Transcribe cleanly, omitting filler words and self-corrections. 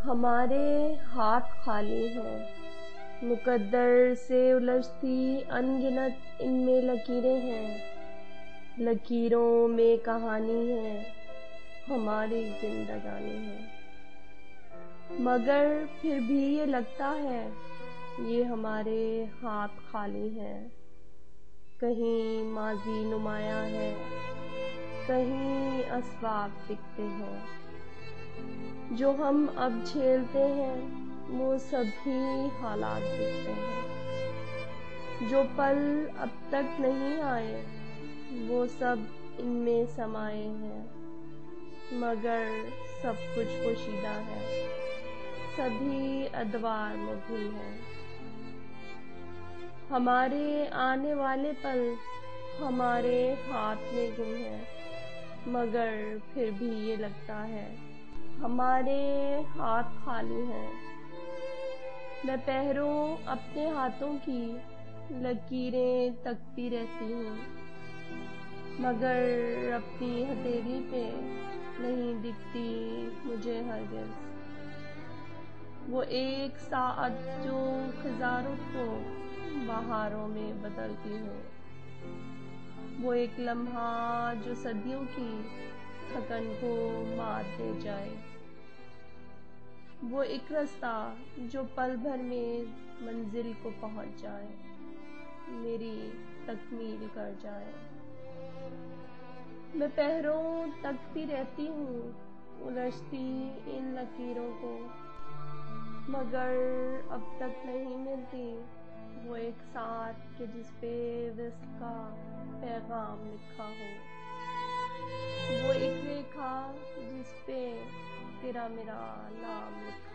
हमारे हाथ खाली हैं, मुकद्दर से उलझती अनगिनत इनमें लकीरें हैं। लकीरों में कहानी है, हमारी जिंदगानी है। मगर फिर भी ये लगता है, ये हमारे हाथ खाली हैं। कहीं माजी नुमाया है, कहीं असबाब दिखते हैं। जो हम अब झेलते हैं वो सभी हालात दिखते हैं। जो पल अब तक नहीं आए वो सब इनमें समाये हैं। मगर सब कुछ पोशीदा है, सभी अदवार में भी है। हमारे आने वाले पल हमारे हाथ में गुम है। मगर फिर भी ये लगता है, हमारे हाथ खाली हैं। मैं पहरों अपने हाथों की लकीरें तकती रहती हूँ, मगर अपनी हथेली पे नहीं दिखती मुझे हरगिज़ वो एक साथ जो खिज़ारों को बहारों में बदलती हो। वो एक लम्हा जो सदियों की थकन को मात दे जाए। वो एक रास्ता जो पल भर में मंजिल को पहुंच जाए, मेरी तकमील कर जाए। मैं पहरों तकती रहती हूँ, उलझती इन लकीरों को, मगर अब तक नहीं मिलती वो एक साथ के जिस पे विस्ल का पैगाम लिखा हो। वो एक रेखा जिस पे तेरा मेरा नाम लिखा